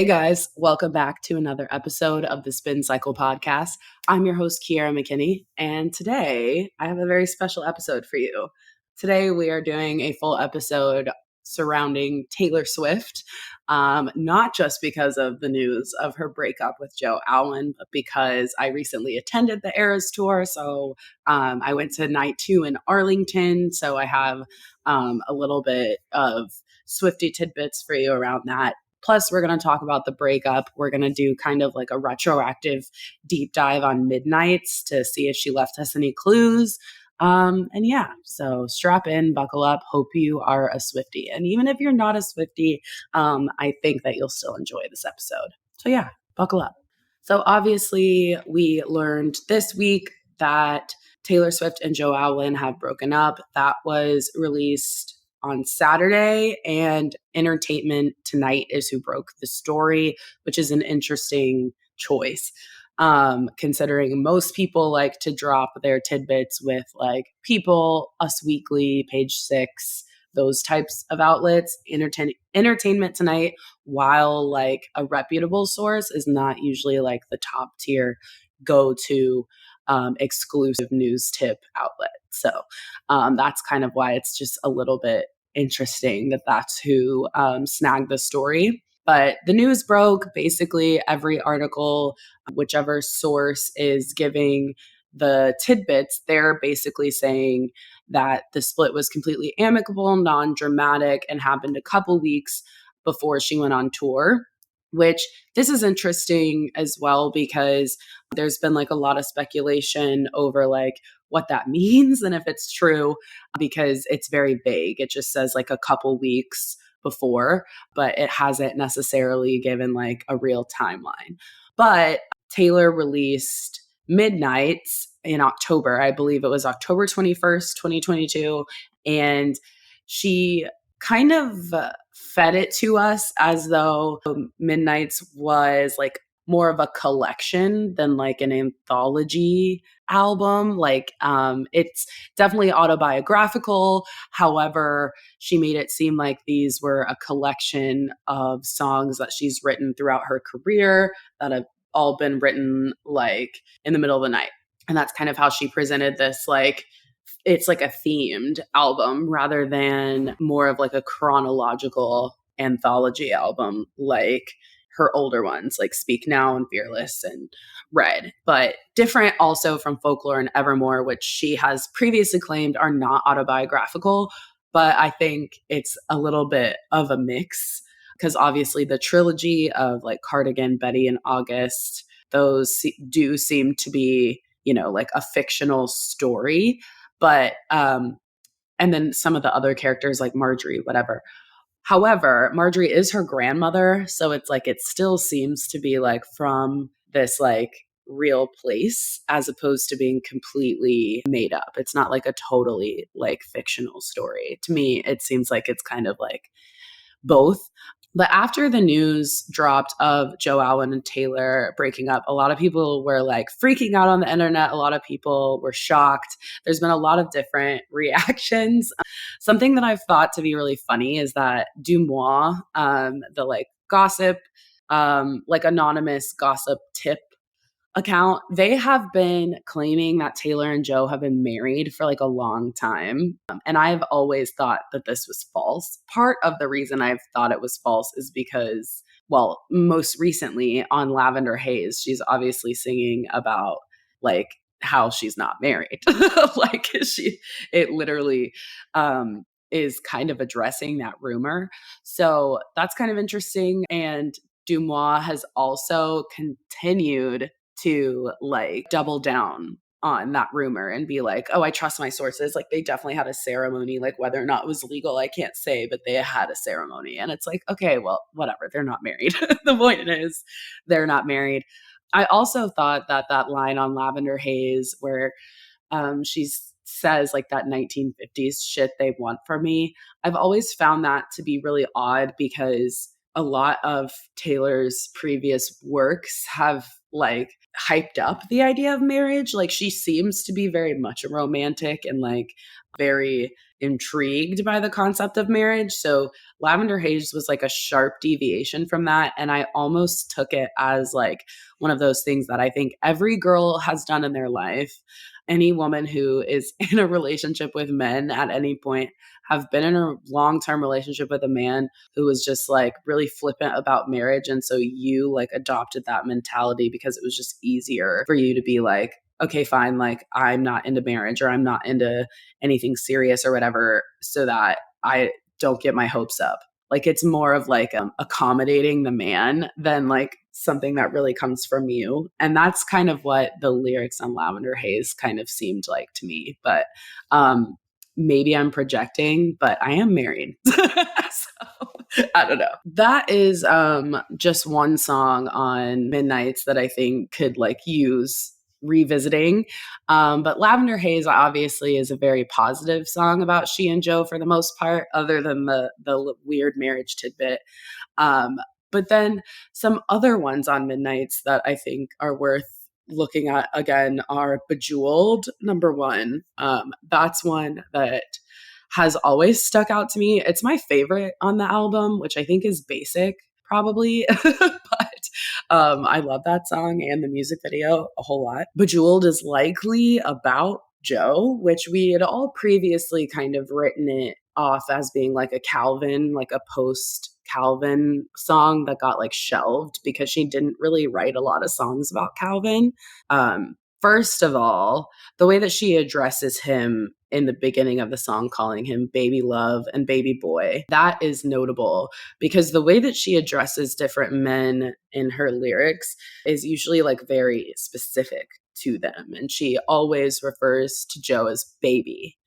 guys, welcome back to another episode of the Spin Cycle podcast. I'm your host, Kiara McKinney, and today I have a very special episode for you. Today we are doing a full episode surrounding Taylor Swift, not just because of the news of her breakup with Joe Alwyn, but because I recently attended the Eras Tour. So I went to night 2 in Arlington, so I have a little bit of SWIFTIE tidbits for you around that. Plus, we're going to talk about the breakup. We're going to do kind of like a retroactive deep dive on Midnights to see if she left us any clues. So strap in, buckle up. Hope you are a Swiftie. And even if you're not a Swiftie, I think that you'll still enjoy this episode. So yeah, buckle up. So obviously, we learned this week that Taylor Swift and Joe Alwyn have broken up. That was released on Saturday, and Entertainment Tonight is who broke the story, which is an interesting choice, considering most people like to drop their tidbits with like People, Us Weekly, Page Six, those types of outlets. Entertainment Tonight, while like a reputable source, is not usually like the top tier go-to exclusive news tip outlet. So that's kind of why it's just a little bit interesting that that's who snagged the story. But the news broke. Basically, every article, whichever source is giving the tidbits, they're basically saying that the split was completely amicable, non-dramatic, and happened a couple weeks before she went on tour. Which this is interesting as well because there's been like a lot of speculation over like what that means and if it's true, because it's very vague. It just says like a couple weeks before, but it hasn't necessarily given like a real timeline. But Taylor released Midnights in October. I believe it was October 21st, 2022. And she kind of fed it to us as though Midnights was like more of a collection than like an anthology album. Like it's definitely autobiographical. However, she made it seem like these were a collection of songs that she's written throughout her career that have all been written like in the middle of the night. And that's kind of how she presented this, like it's like a themed album rather than more of like a chronological anthology album like her older ones like Speak Now and Fearless and Red, but different also from Folklore and Evermore, which she has previously claimed are not autobiographical. But I think it's a little bit of a mix because obviously the trilogy of like Cardigan, Betty, and August, those do seem to be, you know, like a fictional story. But and then some of the other characters like Marjorie, whatever. However, Marjorie is her grandmother, so it's like it still seems to be like from this like real place as opposed to being completely made up. It's not like a totally like fictional story. To me, it seems like it's kind of like both. But after the news dropped of Joe Alwyn and Taylor breaking up, a lot of people were like freaking out on the internet. A lot of people were shocked. There's been a lot of different reactions. Something that I've thought to be really funny is that Dumois, the like gossip, like anonymous gossip tip account, they have been claiming that Taylor and Joe have been married for like a long time. And I've always thought that this was false. Part of the reason I've thought it was false is because, well, most recently on Lavender Haze, she's obviously singing about like how she's not married. Like it literally is kind of addressing that rumor. So that's kind of interesting. And Dumois has also continued to like double down on that rumor and be like, oh, I trust my sources. Like they definitely had a ceremony, like whether or not it was legal, I can't say, but they had a ceremony. And it's like, okay, well, whatever. They're not married. The point is they're not married. I also thought that that line on Lavender Haze where she says like that 1950s shit they want from me, I've always found that to be really odd because a lot of Taylor's previous works have like hyped up the idea of marriage. Like she seems to be very much a romantic and like very intrigued by the concept of marriage. So Lavender Haze was like a sharp deviation from that. And I almost took it as like one of those things that I think every girl has done in their life. Any woman who is in a relationship with men at any point have been in a long-term relationship with a man who was just like really flippant about marriage. And so you like adopted that mentality because it was just easier for you to be like, okay, fine, like I'm not into marriage or I'm not into anything serious or whatever, so that I don't get my hopes up. Like it's more of like accommodating the man than like something that really comes from you. And that's kind of what the lyrics on Lavender Haze kind of seemed like to me. But maybe I'm projecting, but I am married. So I don't know. That is just one song on Midnights that I think could like use revisiting. But Lavender Haze obviously is a very positive song about she and Joe for the most part, other than the weird marriage tidbit. But then some other ones on Midnights that I think are worth looking at again are Bejeweled, number one. That's one that has always stuck out to me. It's my favorite on the album, which I think is basic probably, but I love that song and the music video a whole lot. Bejeweled is likely about Joe, which we had all previously kind of written it off as being like a Calvin, like a post Calvin song that got like shelved because she didn't really write a lot of songs about Calvin. First of all, the way that she addresses him in the beginning of the song, calling him baby love and baby boy, that is notable because the way that she addresses different men in her lyrics is usually like very specific to them. And she always refers to Joe as baby,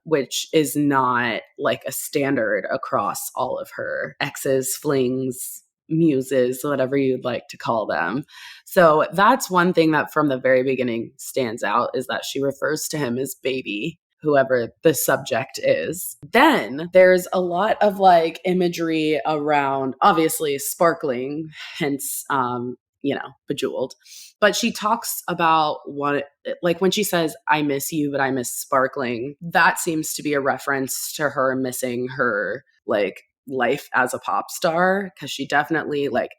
which is not like a standard across all of her exes, flings, muses, whatever you'd like to call them. So that's one thing that from the very beginning stands out, is that she refers to him as baby, whoever the subject is. Then there's a lot of like imagery around obviously sparkling, hence Bejeweled. But she talks about what, like when she says, I miss you, but I miss sparkling, that seems to be a reference to her missing her like life as a pop star. Cause she definitely like,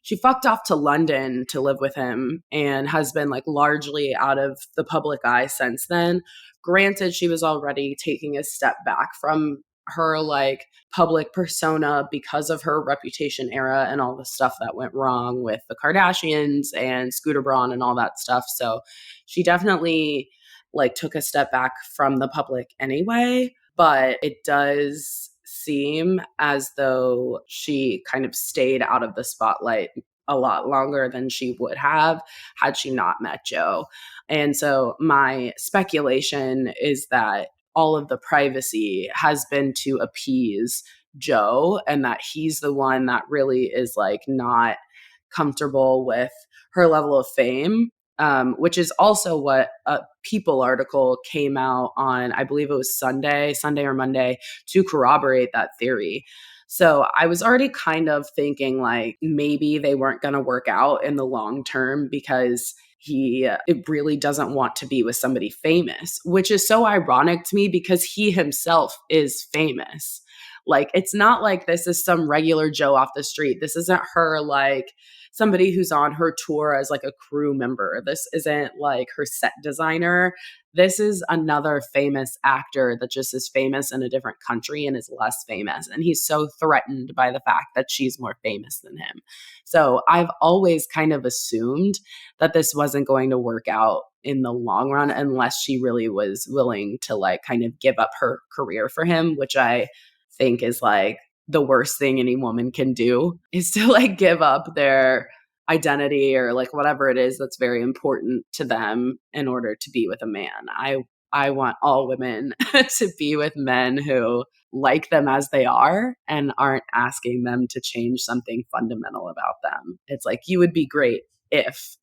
she fucked off to London to live with him and has been like largely out of the public eye since then. Granted, she was already taking a step back from her like public persona because of her Reputation era and all the stuff that went wrong with the Kardashians and Scooter Braun and all that stuff. So she definitely like took a step back from the public anyway, but it does seem as though she kind of stayed out of the spotlight a lot longer than she would have had she not met Joe. And so my speculation is that all of the privacy has been to appease Joe, and that he's the one that really is like not comfortable with her level of fame, which is also what a People article came out on, I believe it was Sunday or Monday, to corroborate that theory. So I was already kind of thinking like maybe they weren't going to work out in the long term because it really doesn't want to be with somebody famous, which is so ironic to me because he himself is famous. Like, it's not like this is some regular Joe off the street. This isn't her like somebody who's on her tour as like a crew member. This isn't like her set designer. This is another famous actor that just is famous in a different country and is less famous. And he's so threatened by the fact that she's more famous than him. So I've always kind of assumed that this wasn't going to work out in the long run unless she really was willing to like kind of give up her career for him, which I think is like the worst thing any woman can do, is to like give up their identity or like whatever it is that's very important to them in order to be with a man. I want all women to be with men who like them as they are and aren't asking them to change something fundamental about them. It's like, you would be great if,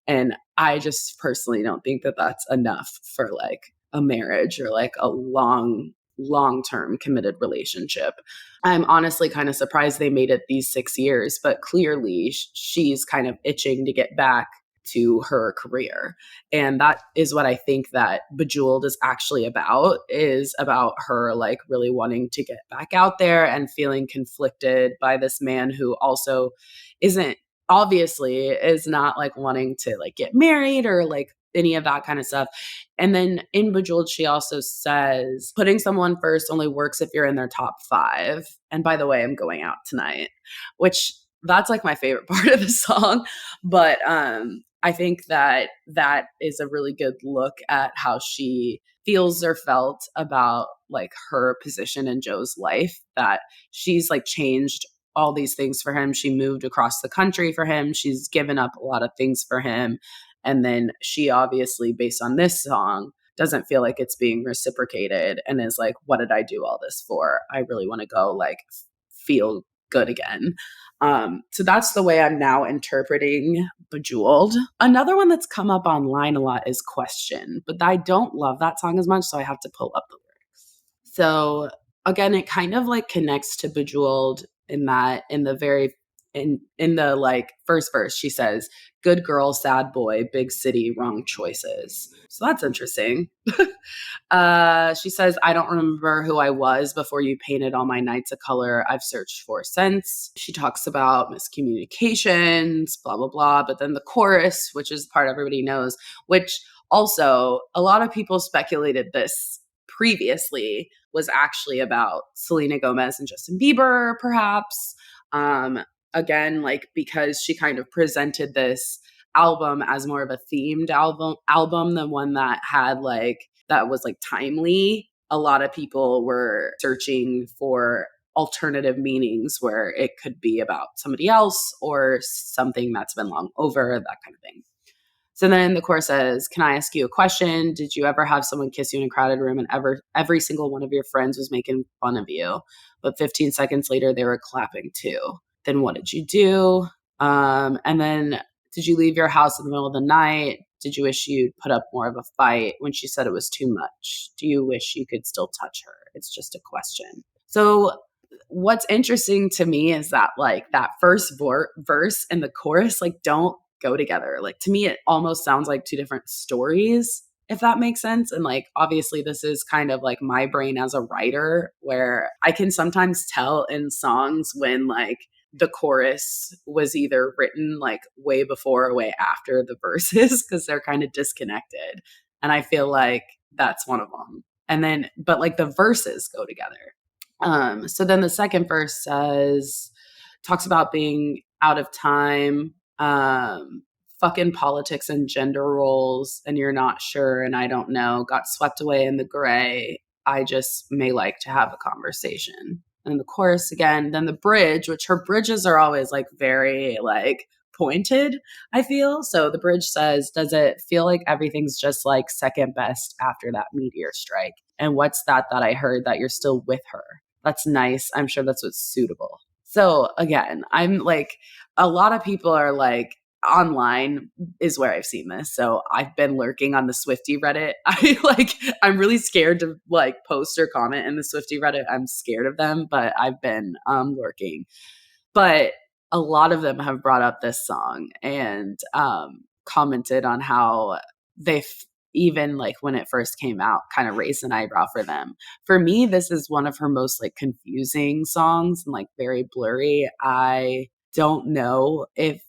and I just personally don't think that that's enough for like a marriage or like a long long-term committed relationship. I'm honestly kind of surprised they made it these 6 years, but clearly she's kind of itching to get back to her career. And that is what I think that Bejeweled is about her like really wanting to get back out there and feeling conflicted by this man who also isn't obviously is not like wanting to like get married or like any of that kind of stuff. And then in Bejeweled, she also says, putting someone first only works if you're in their top 5. And by the way, I'm going out tonight, which that's like my favorite part of the song. But I think that that is a really good look at how she feels or felt about like her position in Joe's life, that she's like changed all these things for him. She moved across the country for him. She's given up a lot of things for him. And then she obviously, based on this song, doesn't feel like it's being reciprocated and is like, what did I do all this for? I really want to go like feel good again. So that's the way I'm now interpreting Bejeweled. Another one that's come up online a lot is Question, but I don't love that song as much, so I have to pull up the lyrics. So again, it kind of like connects to Bejeweled in that in the like first verse, she says, good girl, sad boy, big city, wrong choices. So that's interesting. She says, I don't remember who I was before you painted all my nights a color I've searched for since. She talks about miscommunications, blah, blah, blah. But then the chorus, which is the part everybody knows, which also a lot of people speculated this previously was actually about Selena Gomez and Justin Bieber, perhaps. Again, like because she kind of presented this album as more of a themed album than one that had like that was like timely. A lot of people were searching for alternative meanings where it could be about somebody else or something that's been long over, that kind of thing. So then the chorus says, can I ask you a question? Did you ever have someone kiss you in a crowded room and every single one of your friends was making fun of you, but 15 seconds later they were clapping too? Then what did you do? And then did you leave your house in the middle of the night? Did you wish you'd put up more of a fight when she said it was too much? Do you wish you could still touch her? It's just a question. So what's interesting to me is that like that first verse and the chorus like don't go together. Like to me, it almost sounds like two different stories, if that makes sense. And like, obviously this is kind of like my brain as a writer where I can sometimes tell in songs when like the chorus was either written like way before or way after the verses because they're kind of disconnected. And I feel like that's one of them. And then, but like the verses go together. So then the second verse talks about being out of time, fucking politics and gender roles, and you're not sure, and I don't know, got swept away in the gray. I just may like to have a conversation. And the chorus again, then the bridge, which her bridges are always like very like pointed, I feel. So the bridge says, does it feel like everything's just like second best after that meteor strike? And what's that I heard that you're still with her? That's nice. I'm sure that's what's suitable. So again, I'm like, a lot of people are like, online is where I've seen this. So I've been lurking on the SWIFTIE Reddit. I'm really scared to like post or comment in the SWIFTIE Reddit. I'm scared of them, but I've been lurking. But a lot of them have brought up this song and commented on how they've even like when it first came out kind of raised an eyebrow for them. For me, this is one of her most like confusing songs and like very blurry. I don't know if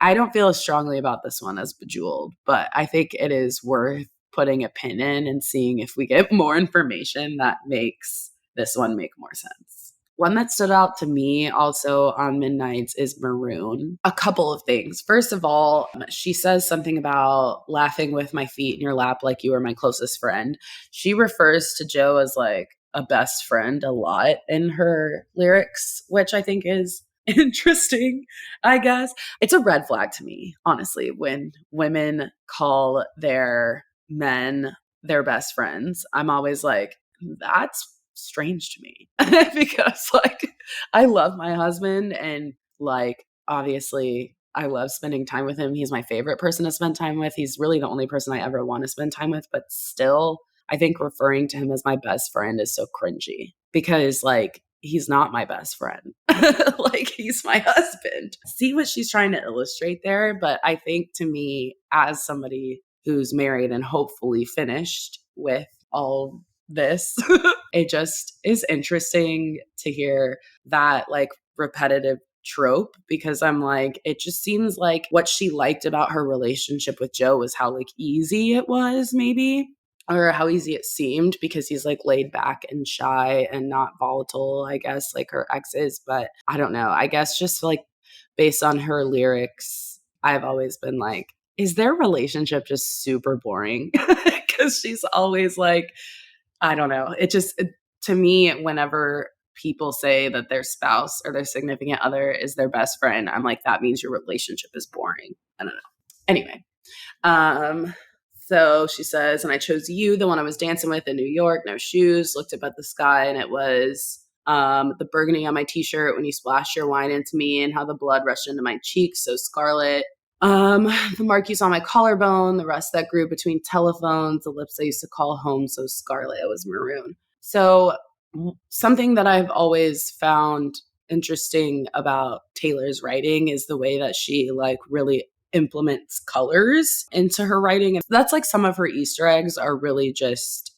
I don't feel as strongly about this one as Bejeweled, but I think it is worth putting a pin in and seeing if we get more information that makes this one make more sense. One that stood out to me also on Midnights is Maroon. A couple of things. First of all, she says something about laughing with my feet in your lap like you were my closest friend. She refers to Joe as like a best friend a lot in her lyrics, which I think is interesting, I guess. It's a red flag to me, honestly, when women call their men their best friends. I'm always like, that's strange to me because like I love my husband and like obviously I love spending time with him. He's my favorite person to spend time with. He's really the only person I ever want to spend time with, but still I think referring to him as my best friend is so cringy because like he's not my best friend. Like he's my husband. See what she's trying to illustrate there. But I think to me, as somebody who's married and hopefully finished with all this, it just is interesting to hear that like repetitive trope because I'm like, it just seems like what she liked about her relationship with Joe was how like easy it was, maybe, or how easy it seemed because he's like laid back and shy and not volatile, I guess, like her ex is. But I don't know. I guess just like based on her lyrics, I've always been like, is their relationship just super boring? Because she's always like, I don't know. To me, whenever people say that their spouse or their significant other is their best friend, I'm like, that means your relationship is boring. I don't know. Anyway, so she says, and I chose you, the one I was dancing with in New York, no shoes, looked up at the sky, and it was the burgundy on my t-shirt when you splashed your wine into me and how the blood rushed into my cheeks, so scarlet. The mark you saw on my collarbone, the rust that grew between telephones, the lips I used to call home, so scarlet, it was maroon. So something that I've always found interesting about Taylor's writing is the way that she like really implements colors into her writing. And that's like some of her Easter eggs are really just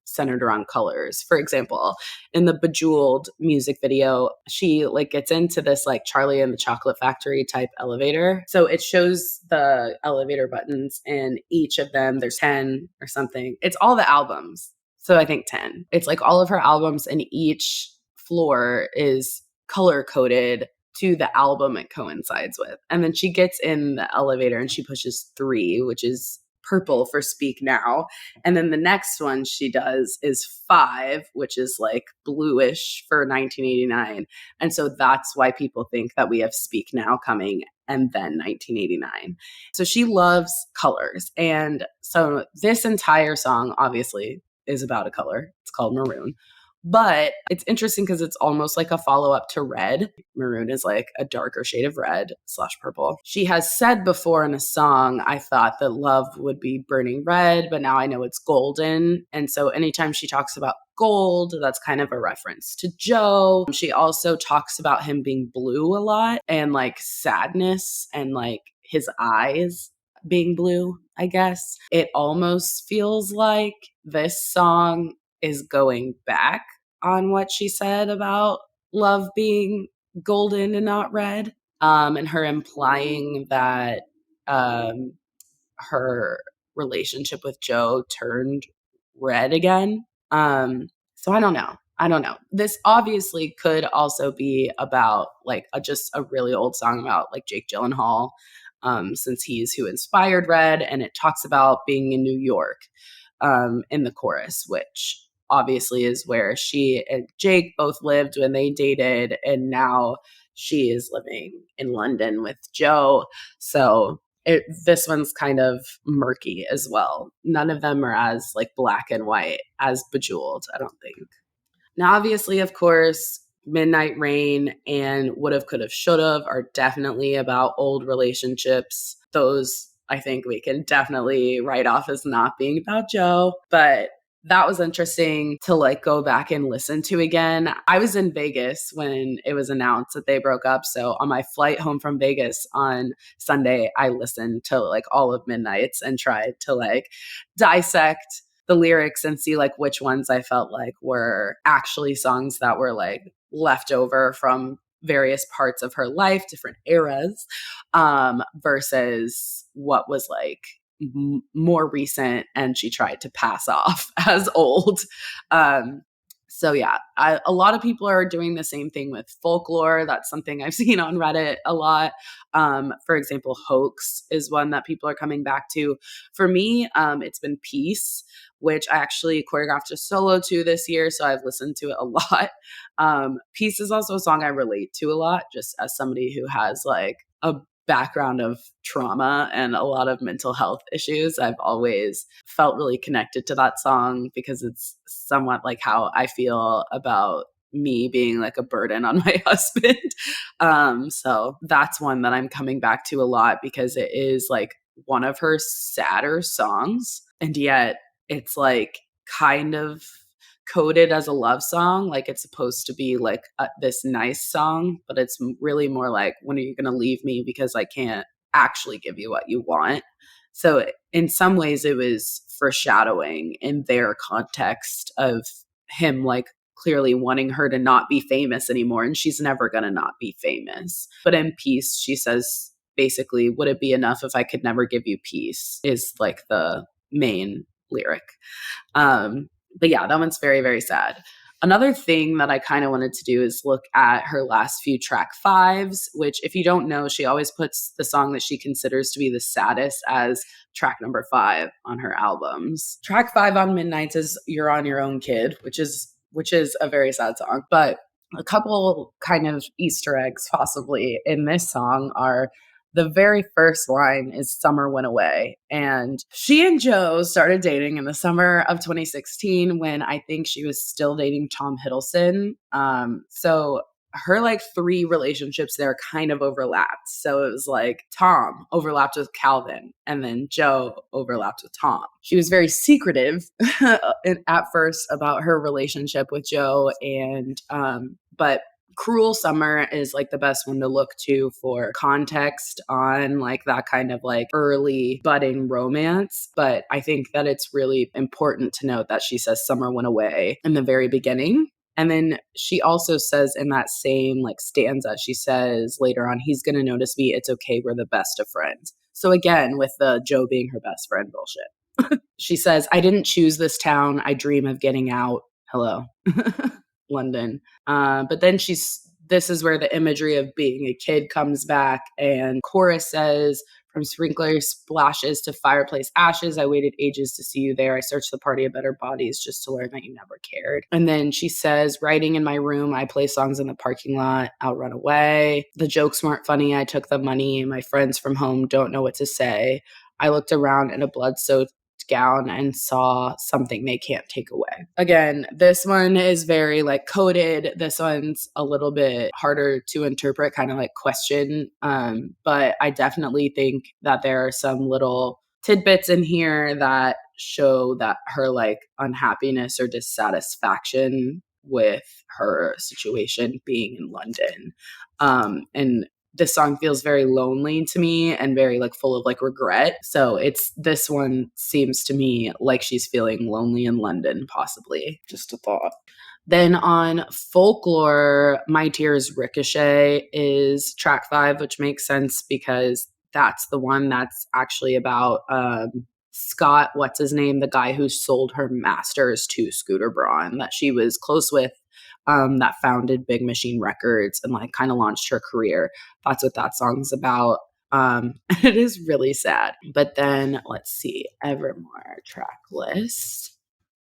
centered around colors. For example, in the Bejeweled music video, she like gets into this like Charlie and the Chocolate Factory type elevator. So it shows the elevator buttons and each of them, there's 10 or something. It's all the albums. So I think 10. It's like all of her albums and each floor is color coded to the album it coincides with. And then she gets in the elevator and she pushes 3, which is purple for Speak Now. And then the next one she does is 5, which is like bluish for 1989. And so that's why people think that we have Speak Now coming and then 1989. So she loves colors. And so this entire song obviously is about a color. It's called Maroon. But it's interesting because it's almost like a follow-up to Red. Maroon is like a darker shade of red / purple. She has said before in a song, I thought that love would be burning red, but now I know it's golden. And so anytime she talks about gold, that's kind of a reference to Joe. She also talks about him being blue a lot and like sadness and like his eyes being blue, I guess. It almost feels like this song is going back on what she said about love being golden and not red, and her implying that her relationship with Joe turned red again. So I don't know. This obviously could also be about like just a really old song about like Jake Gyllenhaal, since he's who inspired Red, and it talks about being in New York in the chorus, which obviously is where she and Jake both lived when they dated, and now she is living in London with Joe. So this one's kind of murky as well. None of them are as like black and white as Bejeweled, I don't think. Now, obviously, of course, Midnight Rain and Would've, Could've, Should've are definitely about old relationships. Those I think we can definitely write off as not being about Joe, but that was interesting to like go back and listen to again. I was in Vegas when it was announced that they broke up. So on my flight home from Vegas on Sunday, I listened to like all of Midnight's and tried to like dissect the lyrics and see like which ones I felt like were actually songs that were like left over from various parts of her life, different eras, versus what was like more recent and she tried to pass off as old. So yeah, a lot of people are doing the same thing with folklore. That's something I've seen on Reddit a lot. For example, Hoax is one that people are coming back to. For me, it's been Peace, which I actually choreographed a solo to this year, so I've listened to it a lot. Peace is also a song I relate to a lot, just as somebody who has like a background of trauma and a lot of mental health issues. I've always felt really connected to that song because it's somewhat like how I feel about me being like a burden on my husband. So that's one that I'm coming back to a lot because it is like one of her sadder songs. And yet it's like kind of coded as a love song. Like it's supposed to be like this nice song, but it's really more like, when are you going to leave me because I can't actually give you what you want? So in some ways it was foreshadowing in their context of him like clearly wanting her to not be famous anymore, and she's never going to not be famous. But in Peace, she says basically, would it be enough if I could never give you peace, is like the main lyric. But yeah, that one's very, very sad. Another thing that I kind of wanted to do is look at her last few track fives, which, if you don't know, she always puts the song that she considers to be the saddest as track number 5 on her albums. Track 5 on Midnights is You're on Your Own, Kid, which is a very sad song. But a couple kind of Easter eggs possibly in this song are, the very first line is Summer Went Away. And she and Joe started dating in the summer of 2016 when I think she was still dating Tom Hiddleston. So her like 3 relationships there kind of overlapped. So it was like Tom overlapped with Calvin, and then Joe overlapped with Tom. She was very secretive at first about her relationship with Joe, and but Cruel Summer is like the best one to look to for context on like that kind of like early budding romance. But I think that it's really important to note that she says Summer Went Away in the very beginning. And then she also says in that same like stanza, she says later on, he's going to notice me. It's okay. We're the best of friends. So again, with the Joe being her best friend bullshit. She says, I didn't choose this town. I dream of getting out. Hello. London. But then this is where the imagery of being a kid comes back, and chorus says, from sprinkler splashes to fireplace ashes, I waited ages to see you there. I searched the party of better bodies just to learn that you never cared. And then she says, writing in my room, I play songs in the parking lot, I'll run away. The jokes weren't funny, I took the money. My friends from home don't know what to say. I looked around in a blood-soaked gown and saw something they can't take away. Again, this one is very like coded. This one's a little bit harder to interpret, kind of like question. But I definitely think that there are some little tidbits in here that show that her like unhappiness or dissatisfaction with her situation being in London. And this song feels very lonely to me and very like full of like regret. So this one seems to me like she's feeling lonely in London, possibly. Just a thought. Then on Folklore, My Tears Ricochet is track 5, which makes sense because that's the one that's actually about Scott, what's his name, the guy who sold her masters to Scooter Braun that she was close with, that founded Big Machine Records and like kind of launched her career. That's what that song's about. It is really sad. But then let's see, Evermore track list.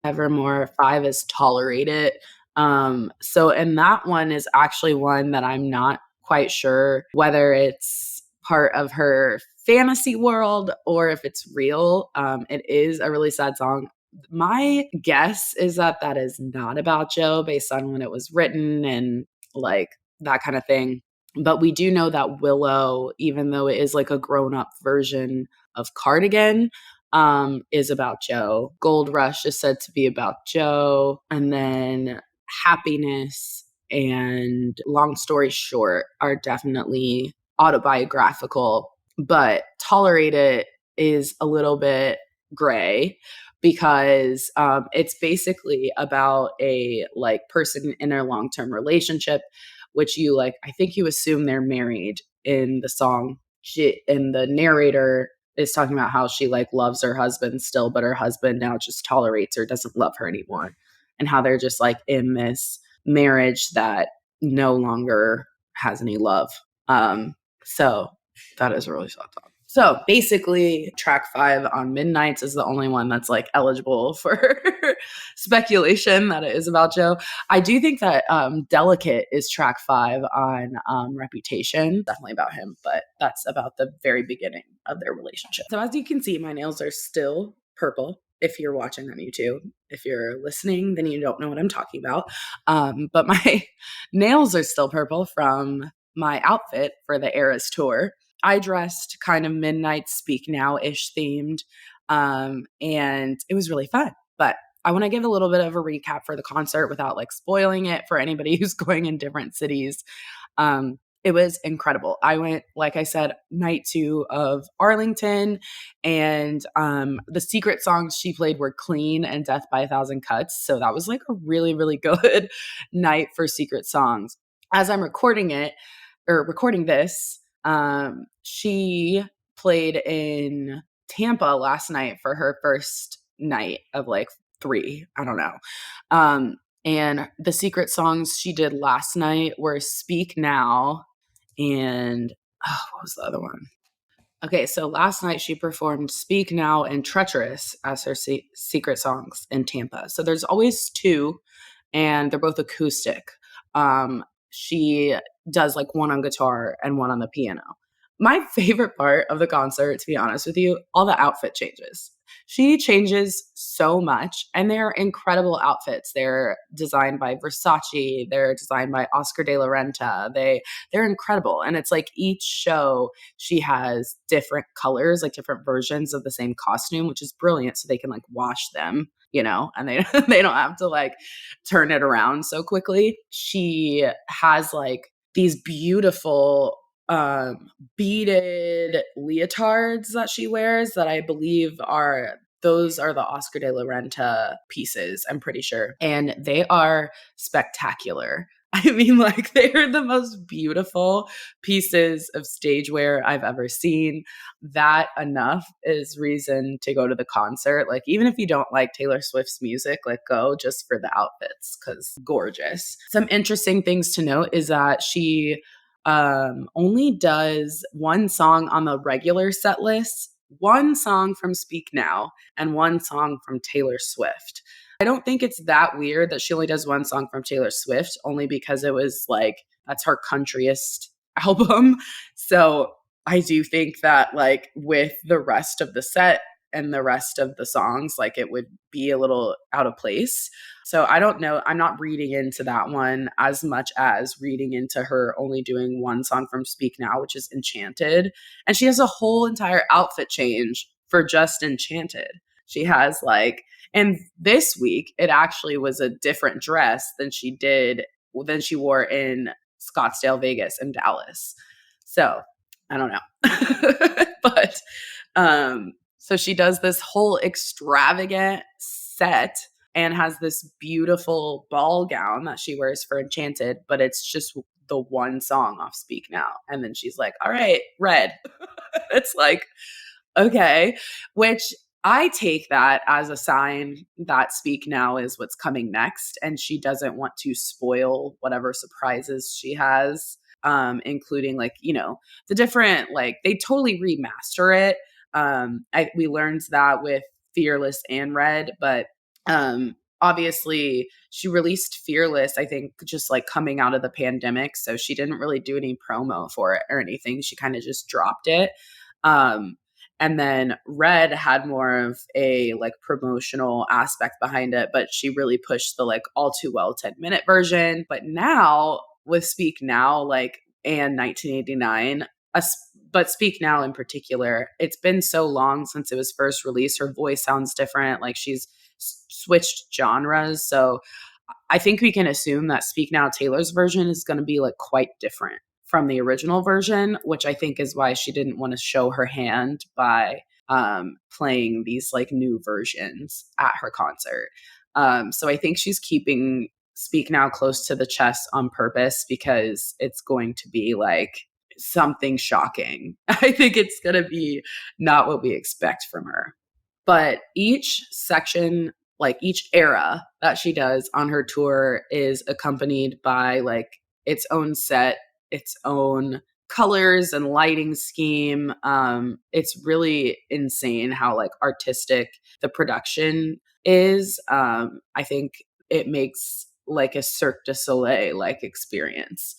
Evermore 5 is Tolerate It. So and that one is actually one that I'm not quite sure whether it's part of her fantasy world or if it's real. It is a really sad song. My guess is that is not about Joe based on when it was written and like that kind of thing. But we do know that Willow, even though it is like a grown-up version of Cardigan, is about Joe. Gold Rush is said to be about Joe. And then Happiness and Long Story Short are definitely autobiographical. But Tolerate It is a little bit gray because it's basically about a like person in a long-term relationship, which you like, I think you assume they're married in the song. And the narrator is talking about how she like loves her husband still, but her husband now just tolerates her, doesn't love her anymore. And how they're just like in this marriage that no longer has any love. So that is a really sad song. So basically, track 5 on Midnights is the only one that's like eligible for speculation that it is about Joe. I do think that Delicate is track 5 on Reputation. Definitely about him, but that's about the very beginning of their relationship. So as you can see, my nails are still purple. If you're watching on YouTube, if you're listening, then you don't know what I'm talking about. But my nails are still purple from my outfit for the Eras tour. I dressed kind of Midnight Speak Now-ish themed, and it was really fun. But I want to give a little bit of a recap for the concert without like spoiling it for anybody who's going in different cities. It was incredible. I went, like I said, night 2 of Arlington, and the secret songs she played were Clean and Death by a Thousand Cuts. So that was like a really, really good night for secret songs. As I'm recording this, she played in Tampa last night for her first night of like 3. I don't know. And the secret songs she did last night were Speak Now and what was the other one? Okay, so last night she performed Speak Now and Treacherous as her secret songs in Tampa. So there's always 2, and they're both acoustic. She does like one on guitar and one on the piano. My favorite part of the concert, to be honest with you, all the outfit changes. She changes so much, and they're incredible outfits. They're designed by Versace. They're designed by Oscar de la Renta. They're incredible. And it's like each show she has different colors, like different versions of the same costume, which is brilliant. So they can like wash them, and they they don't have to like turn it around so quickly. She has like these beautiful beaded leotards that she wears that I believe those are the Oscar de la Renta pieces, I'm pretty sure. And they are spectacular. I mean, like, they're the most beautiful pieces of stage wear I've ever seen. That enough is reason to go to the concert. Like, even if you don't like Taylor Swift's music, like, go just for the outfits, because gorgeous. Some interesting things to note is that she only does one song on the regular set list, one song from Speak Now, and one song from Taylor Swift. I don't think it's that weird that she only does one song from Taylor Swift, only because it was like, that's her countryest album. So I do think that like with the rest of the set and the rest of the songs, like it would be a little out of place. So I don't know. I'm not reading into that one as much as reading into her only doing one song from Speak Now, which is Enchanted. And she has a whole entire outfit change for just Enchanted. She has like, and this week it actually was a different dress than she wore in Scottsdale, Vegas, and Dallas. So I don't know. But so she does this whole extravagant set and has this beautiful ball gown that she wears for Enchanted, but it's just the one song off Speak Now. And then she's like, all right, Red. It's like, okay, which I take that as a sign that Speak Now is what's coming next. And she doesn't want to spoil whatever surprises she has, including like, the different, like they totally remaster it. We learned that with Fearless and Red, but obviously she released Fearless, I think, just like coming out of the pandemic. So she didn't really do any promo for it or anything. She kind of just dropped it. And then Red had more of a like promotional aspect behind it, but she really pushed the like all too well 10-minute version. But now with Speak Now, like, and 1989, but Speak Now in particular, it's been so long since it was first released. Her voice sounds different. Like she's switched genres. So I think we can assume that Speak Now Taylor's version is going to be like quite different from the original version, which I think is why she didn't want to show her hand by playing these like new versions at her concert. So I think she's keeping Speak Now close to the chest on purpose because it's going to be like something shocking. I think it's going to be not what we expect from her. But each section, like each era that she does on her tour is accompanied by like its own set, its own colors and lighting scheme. It's really insane how like artistic the production is. I think it makes like a Cirque du Soleil like experience.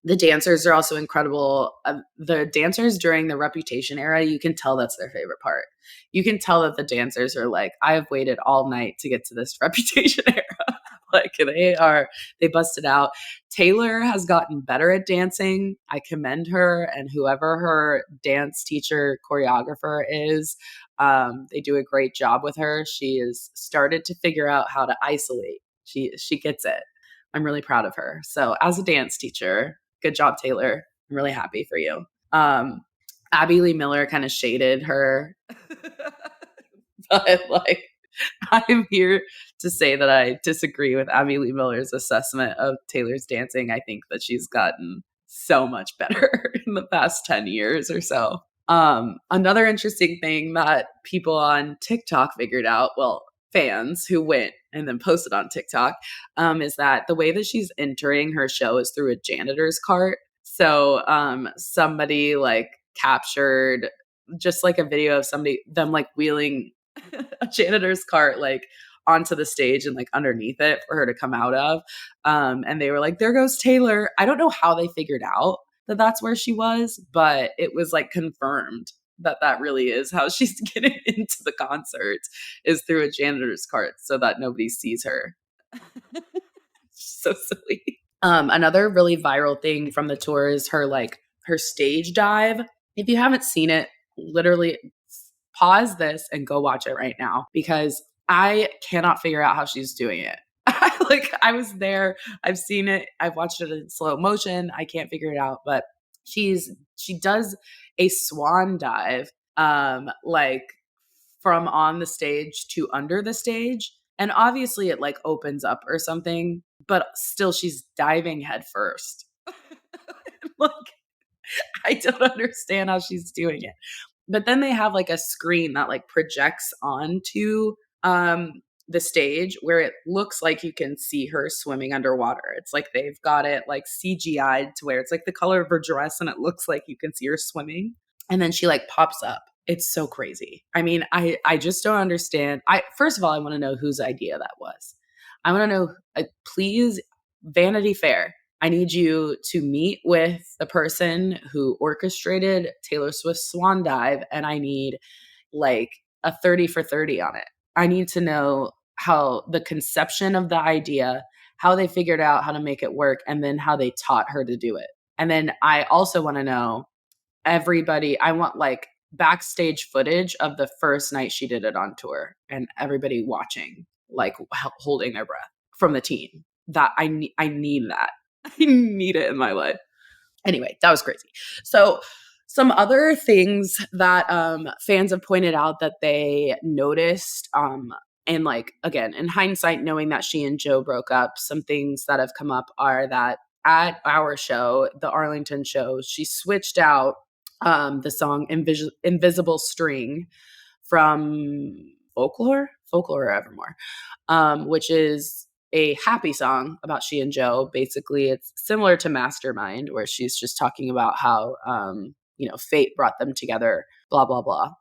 The dancers are also incredible. The dancers during the Reputation era, you can tell that's their favorite part. You can tell that the dancers are like, I have waited all night to get to this Reputation era. Like they busted out. Taylor has gotten better at dancing. I commend her, and whoever her dance teacher choreographer is, they do a great job with her. She has started to figure out how to isolate. She gets it. I'm really proud of her. So as a dance teacher, good job, Taylor. I'm really happy for you. Abby Lee Miller kind of shaded her, but like I'm here to say that I disagree with Abby Lee Miller's assessment of Taylor's dancing. I think that she's gotten so much better in the past 10 years or so. Another interesting thing that people on TikTok figured out, well, fans who went and then posted on TikTok, is that the way that she's entering her show is through a janitor's cart. So somebody like captured just like a video of them like wheeling a janitor's cart like onto the stage and like underneath it for her to come out of. And they were like, there goes Taylor. I don't know how they figured out that that's where she was, but it was like confirmed that that really is how she's getting into the concert, is through a janitor's cart so that nobody sees her. So silly. Another really viral thing from the tour is her stage dive. If you haven't seen it, literally pause this and go watch it right now, because I cannot figure out how she's doing it. I was there, I've seen it, I've watched it in slow motion. I can't figure it out, but she does a swan dive, like from on the stage to under the stage. And obviously it like opens up or something, but still she's diving head first. Like, I don't understand how she's doing it. But then they have like a screen that like projects onto the stage where it looks like you can see her swimming underwater. It's like they've got it like CGI'd to where it's like the color of her dress and it looks like you can see her swimming. And then she like pops up. It's so crazy. I mean, I just don't understand. First of all, I want to know whose idea that was. I want to know, please, Vanity Fair, I need you to meet with the person who orchestrated Taylor Swift's swan dive, and I need like a 30 for 30 on it. I need to know how the conception of the idea, how they figured out how to make it work, and then how they taught her to do it. And then I also want to know I want like backstage footage of the first night she did it on tour and everybody watching, like holding their breath from the team. That I need that. I need it in my life. Anyway, that was crazy. So some other things that fans have pointed out that they noticed, and like, again, in hindsight, knowing that she and Joe broke up, some things that have come up are that at our show, the Arlington show, she switched out the song Invisible String from Folklore or Evermore, which is a happy song about she and Joe. Basically, it's similar to Mastermind, where she's just talking about how, fate brought them together, blah, blah, blah.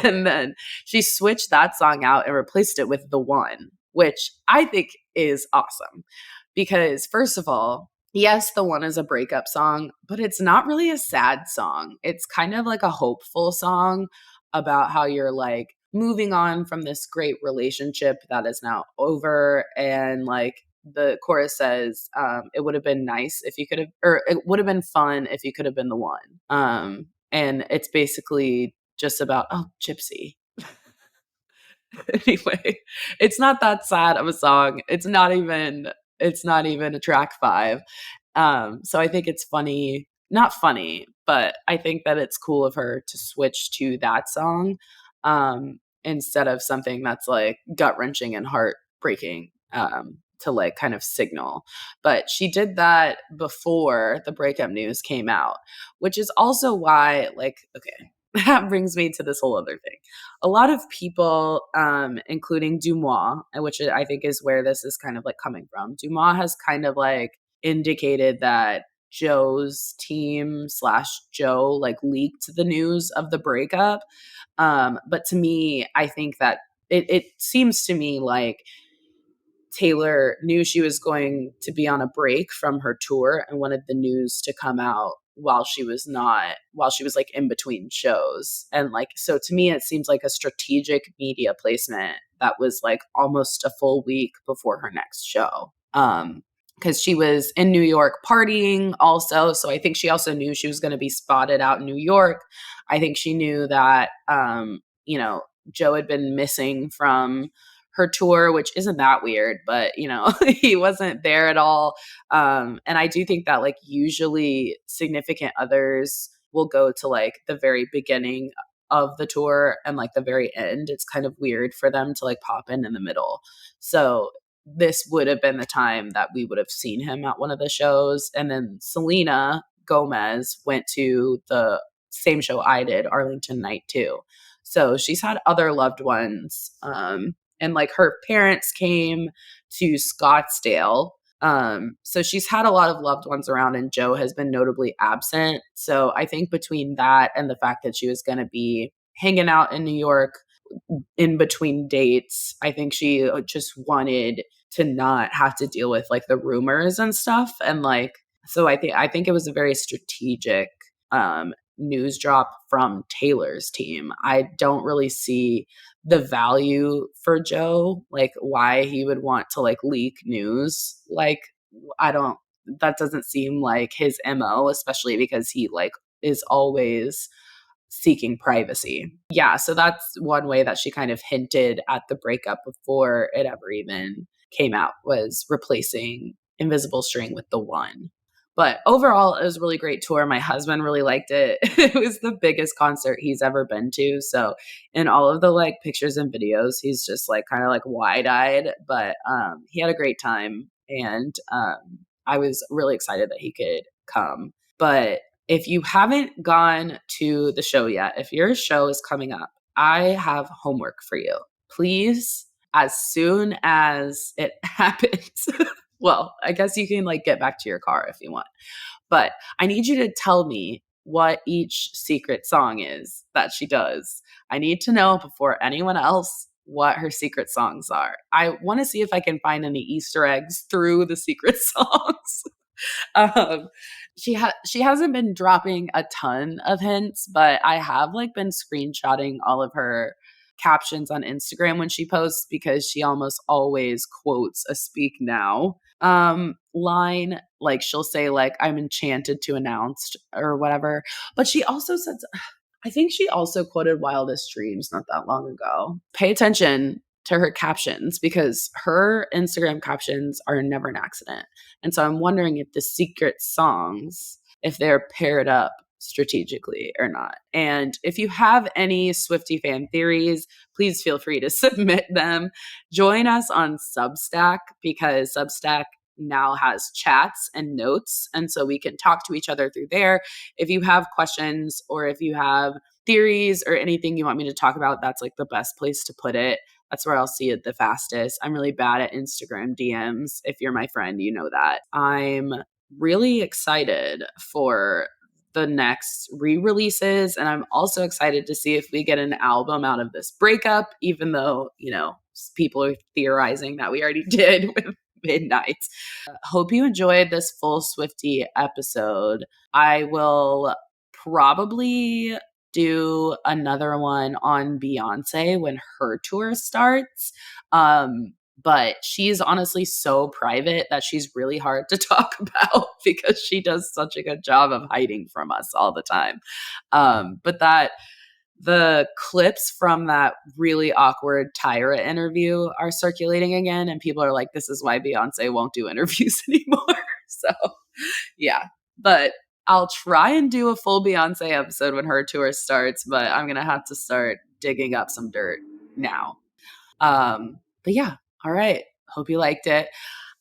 And then she switched that song out and replaced it with The One, which I think is awesome. Because first of all, yes, The One is a breakup song, but it's not really a sad song. It's kind of like a hopeful song about how you're like moving on from this great relationship that is now over. And like the chorus says, it would have been nice if you could have, or it would have been fun if you could have been the one. And it's basically just about, oh, Gypsy. Anyway, it's not that sad of a song. It's not even a track 5. So I think it's funny, not funny, but I think that it's cool of her to switch to that song, instead of something that's like gut wrenching and heartbreaking, to like kind of signal. But she did that before the breakup news came out, which is also why, like, okay, that brings me to this whole other thing. A lot of people, including Dumois, which I think is where this is kind of like coming from. Dumois has kind of like indicated that Joe's team / Joe like leaked the news of the breakup. But to me, I think that it seems to me like Taylor knew she was going to be on a break from her tour and wanted the news to come out while she was like in between shows. And like, so to me, it seems like a strategic media placement that was like almost a full week before her next show. Because she was in New York partying also. So I think she also knew she was going to be spotted out in New York. I think she knew that, Joe had been missing from her tour, which isn't that weird, but he wasn't there at all. And I do think that like usually significant others will go to like the very beginning of the tour and like the very end. It's kind of weird for them to like pop in the middle. So this would have been the time that we would have seen him at one of the shows. And then Selena Gomez went to the same show I did, Arlington Night 2. So she's had other loved ones. And like her parents came to Scottsdale. So she's had a lot of loved ones around, and Joe has been notably absent. So I think between that and the fact that she was going to be hanging out in New York in between dates, I think she just wanted to not have to deal with like the rumors and stuff. And like, so I think it was a very strategic news drop from Taylor's team. I don't really see the value for Joe, like why he would want to like leak news. Like, that doesn't seem like his MO, especially because he like is always seeking privacy. Yeah, so that's one way that she kind of hinted at the breakup before it ever even came out, was replacing Invisible String with The One. But overall, it was a really great tour. My husband really liked it. It was the biggest concert he's ever been to. So in all of the like pictures and videos, he's just like kind of like wide-eyed, but he had a great time. And I was really excited that he could come. But if you haven't gone to the show yet, if your show is coming up, I have homework for you. Please, as soon as it happens, well, I guess you can like get back to your car if you want, but I need you to tell me what each secret song is that she does. I need to know before anyone else what her secret songs are. I want to see if I can find any Easter eggs through the secret songs. She hasn't been dropping a ton of hints, but I have like been screenshotting all of her captions on Instagram when she posts, because she almost always quotes a Speak Now line. Like she'll say like, I'm enchanted to announce or whatever. But she also said, I think she also quoted Wildest Dreams not that long ago. Pay attention to her captions, because her Instagram captions are never an accident. And so I'm wondering if the secret songs, if they're paired up strategically or not. And if you have any SWIFTIE fan theories, please feel free to submit them. Join us on Substack, because Substack now has chats and notes. And so we can talk to each other through there. If you have questions or if you have theories or anything you want me to talk about, that's like the best place to put it. That's where I'll see it the fastest. I'm really bad at Instagram DMs. If you're my friend, you know that. I'm really excited for the next re-releases, and I'm also excited to see if we get an album out of this breakup, even though, people are theorizing that we already did with Midnight. Hope you enjoyed this full SWIFTIE episode. I will probably do another one on Beyonce when her tour starts. But she's honestly so private that she's really hard to talk about, because she does such a good job of hiding from us all the time. But the clips from that really awkward Tyra interview are circulating again, and people are like, this is why Beyonce won't do interviews anymore. So yeah, but I'll try and do a full Beyonce episode when her tour starts, but I'm going to have to start digging up some dirt now. But yeah, all right. Hope you liked it.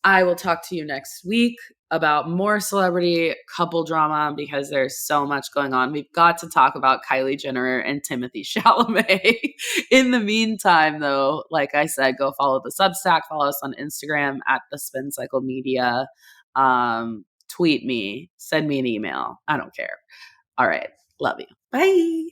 I will talk to you next week about more celebrity couple drama, because there's so much going on. We've got to talk about Kylie Jenner and Timothée Chalamet. In the meantime, though, like I said, go follow the Substack, follow us on Instagram at the Spin Cycle Media. Tweet me, send me an email. I don't care. All right. Love you. Bye.